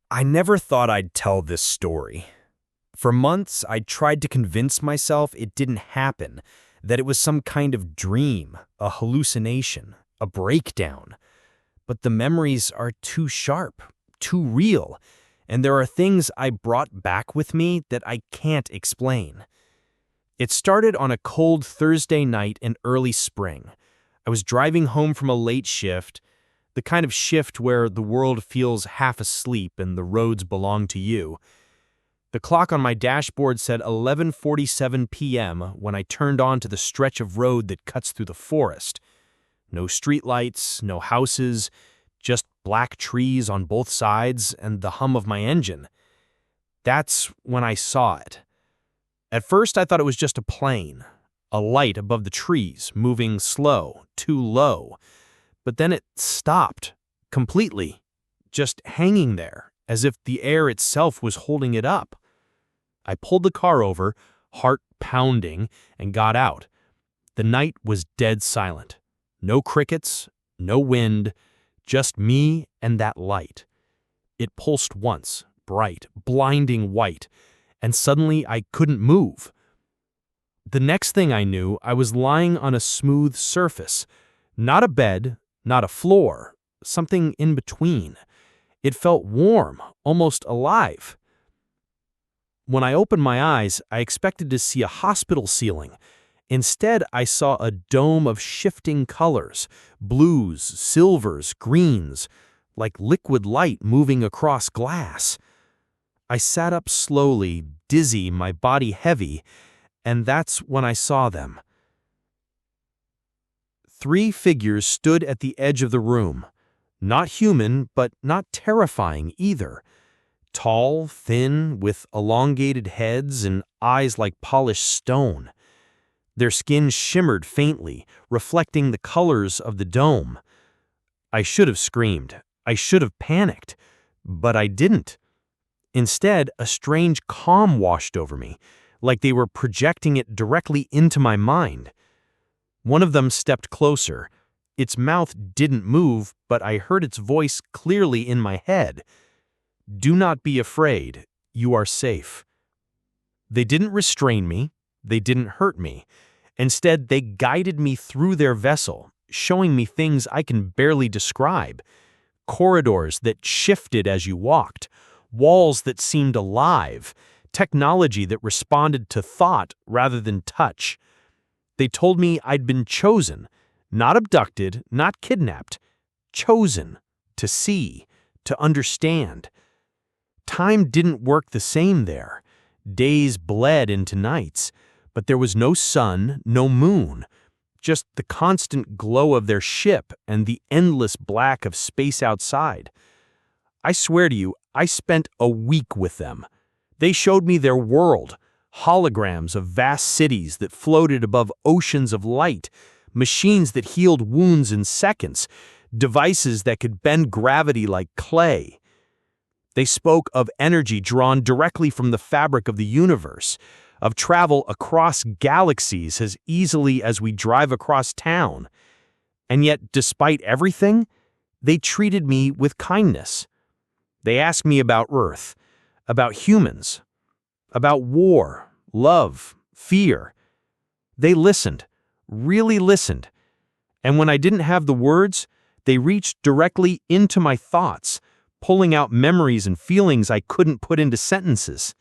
I never thought I'd tell this story. For months, I tried to convince myself it didn't happen, that it was some kind of dream, a hallucination, a breakdown. But the memories are too sharp, too real, and there are things I brought back with me that I can't explain. It started on a cold Thursday night in early spring. I was driving home from a late shift, the kind of shift where the world feels half asleep and the roads belong to you. The clock on my dashboard said 11:47 p.m. when I turned onto the stretch of road that cuts through the forest. No streetlights, no houses, just black trees on both sides and the hum of my engine. That's when I saw it. At first, I thought it was just a plane, a light above the trees, moving slow, too low. But then it stopped, completely, just hanging there, as if the air itself was holding it up. I pulled the car over, heart pounding, and got out. The night was dead silent. No crickets, no wind, just me and that light. It pulsed once, bright, blinding white, and suddenly I couldn't move. The next thing I knew, I was lying on a smooth surface. Not a bed, not a floor, something in between. It felt warm, almost alive. When I opened my eyes, I expected to see a hospital ceiling. Instead, I saw a dome of shifting colors, blues, silvers, greens, like liquid light moving across glass. I sat up slowly, dizzy, my body heavy, and that's when I saw them. 3 figures stood at the edge of the room. Not human, but not terrifying either. Tall, thin, with elongated heads and eyes like polished stone. Their skin shimmered faintly, reflecting the colors of the dome. I should have screamed. I should have panicked. But I didn't. Instead, a strange calm washed over me, like they were projecting it directly into my mind. One of them stepped closer. Its mouth didn't move, but I heard its voice clearly in my head. "Do not be afraid. You are safe." They didn't restrain me. They didn't hurt me. Instead, they guided me through their vessel, showing me things I can barely describe. Corridors that shifted as you walked, walls that seemed alive, technology that responded to thought rather than touch. They told me I'd been chosen, not abducted, not kidnapped, chosen to see, to understand. Time didn't work the same there. Days bled into nights, but there was no sun, no moon, just the constant glow of their ship and the endless black of space outside. I swear to you, I spent a week with them. They showed me their world, holograms of vast cities that floated above oceans of light, machines that healed wounds in seconds, devices that could bend gravity like clay. They spoke of energy drawn directly from the fabric of the universe, of travel across galaxies as easily as we drive across town. And yet, despite everything, they treated me with kindness. They asked me about Earth, about humans, about war, love, fear. They listened, really listened. And when I didn't have the words, they reached directly into my thoughts, pulling out memories and feelings I couldn't put into sentences.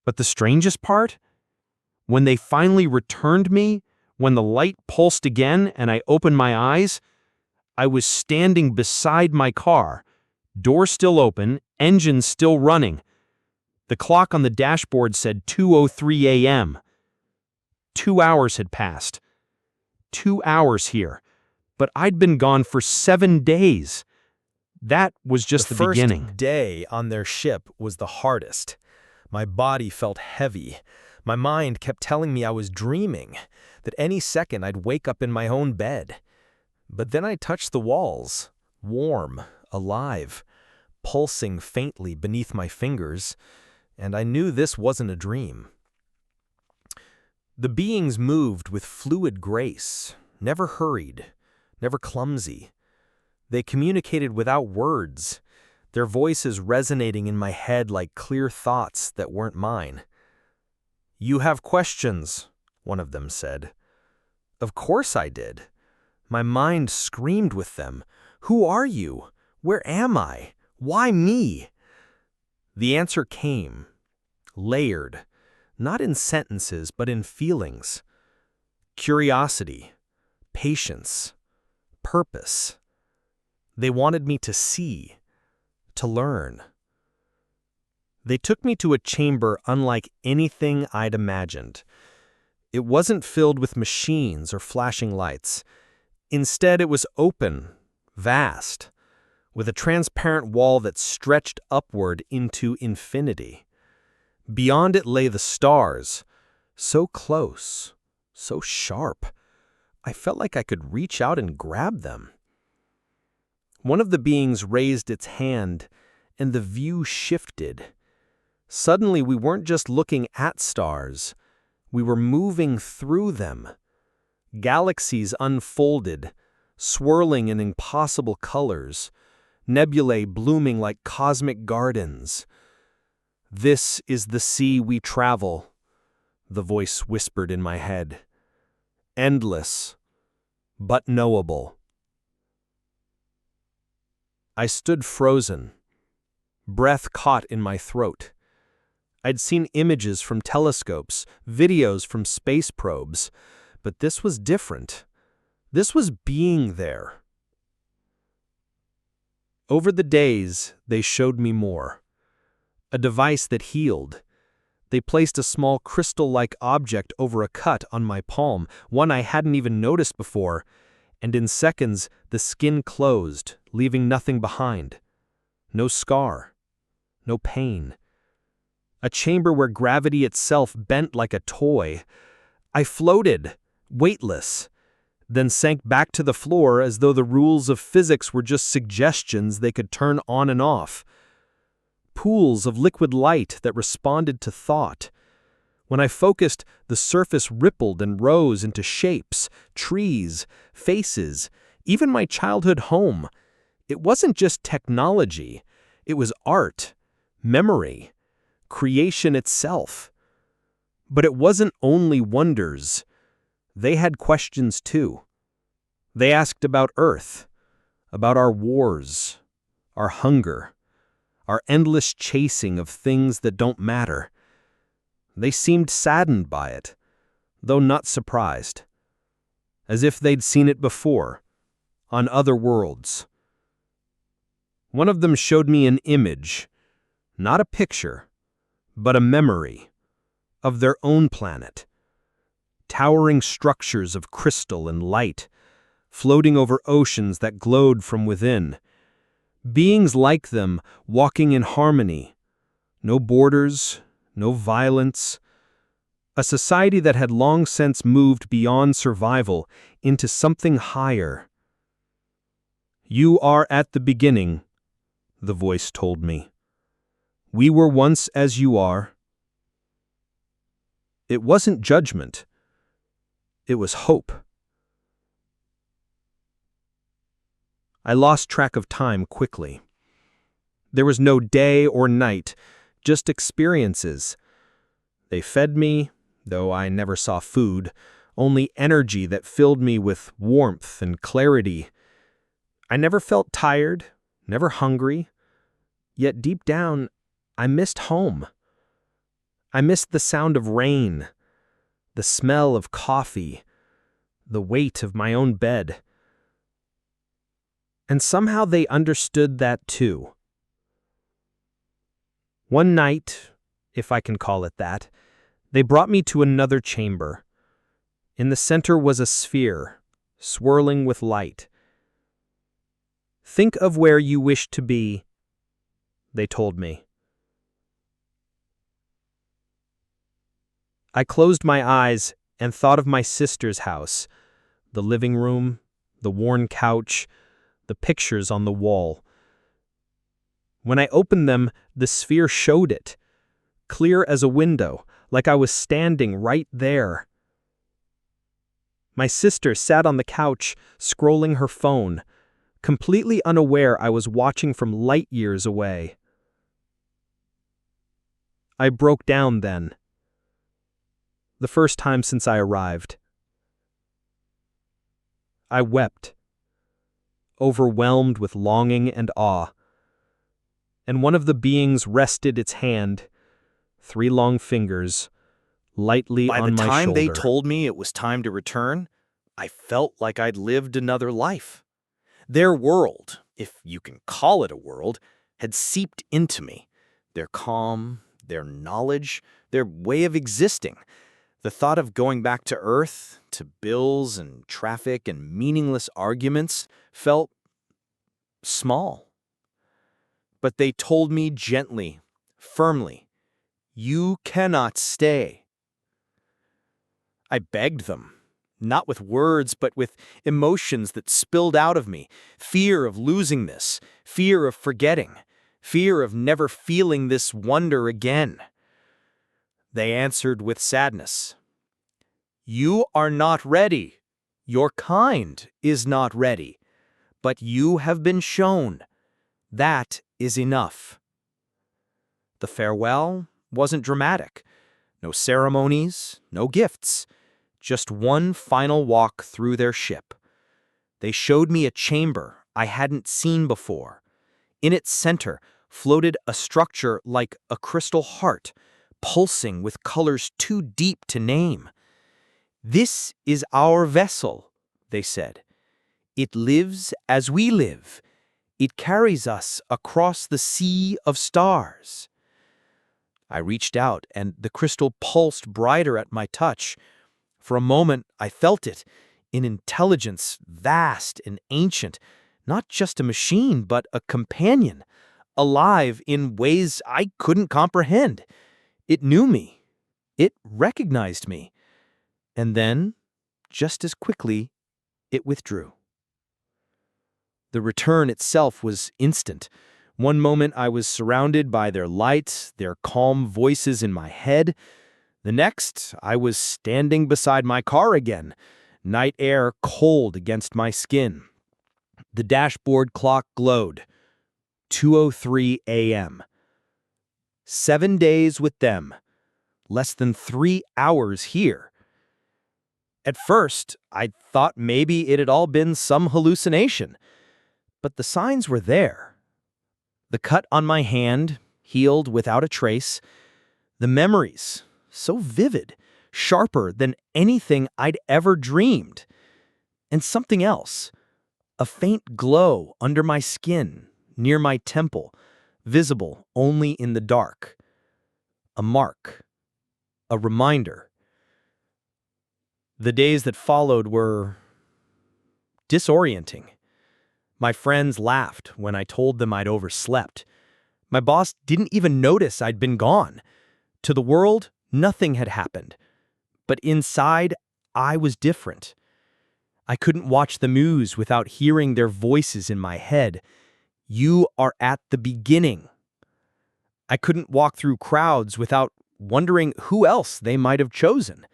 But the strangest part? When they finally returned me, when the light pulsed again and I opened my eyes, I was standing beside my car, door still open, engine still running. The clock on the dashboard said 2:03 a.m. 2 hours had passed. 2 hours here, but I'd been gone for 7 days. That was just the beginning. The first day on their ship was the hardest. My body felt heavy. My mind kept telling me I was dreaming, that any second I'd wake up in my own bed. But then I touched the walls, warm, alive, pulsing faintly beneath my fingers, and I knew this wasn't a dream. The beings moved with fluid grace, never hurried, never clumsy. They communicated without words. their voices resonating in my head like clear thoughts that weren't mine. "You have questions," one of them said. Of course I did. My mind screamed with them. "Who are you? Where am I? Why me?" The answer came, layered, not in sentences but in feelings. Curiosity, patience, purpose. They wanted me to see, to learn. They took me to a chamber unlike anything I'd imagined. It wasn't filled with machines or flashing lights. Instead, it was open, vast, with a transparent wall that stretched upward into infinity. Beyond it lay the stars, so close, so sharp. I felt like I could reach out and grab them. One of the beings raised its hand, and the view shifted. Suddenly, we weren't just looking at stars. We were moving through them. Galaxies unfolded, swirling in impossible colors, nebulae blooming like cosmic gardens. "This is the sea we travel," the voice whispered in my head. "Endless, but knowable." I stood frozen, breath caught in my throat. I'd seen images from telescopes, videos from space probes, but this was different. This was being there. Over the days, they showed me more. A device that healed. They placed a small crystal-like object over a cut on my palm, one I hadn't even noticed before, and in seconds the skin closed, leaving nothing behind. No scar. No pain. A chamber where gravity itself bent like a toy. I floated, weightless, then sank back to the floor as though the rules of physics were just suggestions they could turn on and off. Pools of liquid light that responded to thought. When I focused, the surface rippled and rose into shapes, trees, faces, even my childhood home. It wasn't just technology. It was art, memory, creation itself. But it wasn't only wonders. They had questions too. They asked about Earth, about our wars, our hunger, our endless chasing of things that don't matter. They seemed saddened by it, though not surprised, as if they'd seen it before, on other worlds. One of them showed me an image, not a picture, but a memory, of their own planet. Towering structures of crystal and light, floating over oceans that glowed from within. Beings like them walking in harmony. No borders, no violence. A society that had long since moved beyond survival into something higher. "You are at the beginning," the voice told me. "We were once as you are." It wasn't judgment. It was hope. I lost track of time quickly. There was no day or night, just experiences. They fed me, though I never saw food, only energy that filled me with warmth and clarity. I never felt tired, never hungry, yet deep down, I missed home. I missed the sound of rain, the smell of coffee, the weight of my own bed. And somehow they understood that too. One night, if I can call it that, they brought me to another chamber. In the center was a sphere, swirling with light. "Think of where you wish to be," they told me. I closed my eyes and thought of my sister's house, the living room, the worn couch, the pictures on the wall. When I opened them, the sphere showed it, clear as a window, like I was standing right there. My sister sat on the couch, scrolling her phone, completely unaware I was watching from light years away. I broke down then. The first time since I arrived. I wept, overwhelmed with longing and awe. And one of the beings rested its hand, 3 long fingers, lightly By the on my time they shoulder. told me it was time to return, I felt like I'd lived another life. Their world, if you can call it a world, had seeped into me. Their calm, their knowledge, their way of existing. The thought of going back to Earth, to bills and traffic and meaningless arguments, felt small. But they told me gently, firmly, "You cannot stay." I begged them, not with words, but with emotions that spilled out of me. Fear of losing this, fear of forgetting, fear of never feeling this wonder again. They answered with sadness, "You are not ready. Your kind is not ready. But you have been shown. That is enough." The farewell wasn't dramatic. No ceremonies, no gifts. Just one final walk through their ship. They showed me a chamber I hadn't seen before. In its center floated a structure like a crystal heart, pulsing with colors too deep to name. "This is our vessel," they said. "It lives as we live. It carries us across the sea of stars." I reached out, and the crystal pulsed brighter at my touch. For a moment, I felt it, an intelligence vast and ancient, not just a machine, but a companion, alive in ways I couldn't comprehend. It knew me. It recognized me. And then, just as quickly, it withdrew. The return itself was instant. One moment I was surrounded by their light, their calm voices in my head. The next, I was standing beside my car again, night air cold against my skin. The dashboard clock glowed. 2:03 a.m. 7 days with them. Less than 3 hours here. At first, I thought maybe it had all been some hallucination. But the signs were there. The cut on my hand, healed without a trace. The memories, so vivid, sharper than anything I'd ever dreamed. And something else, a faint glow under my skin, near my temple, visible only in the dark. A mark, a reminder. The days that followed were disorienting. My friends laughed when I told them I'd overslept. My boss didn't even notice I'd been gone. To the world, nothing had happened. But inside, I was different. I couldn't watch the news without hearing their voices in my head. "You are at the beginning." I couldn't walk through crowds without wondering who else they might have chosen.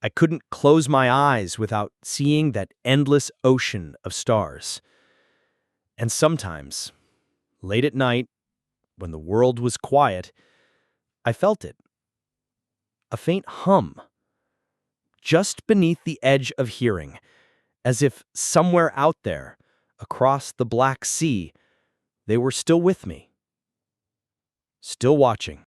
I couldn't close my eyes without seeing that endless ocean of stars. And sometimes, late at night, when the world was quiet, I felt it. A faint hum, just beneath the edge of hearing, as if somewhere out there, across the Black Sea, they were still with me, still watching.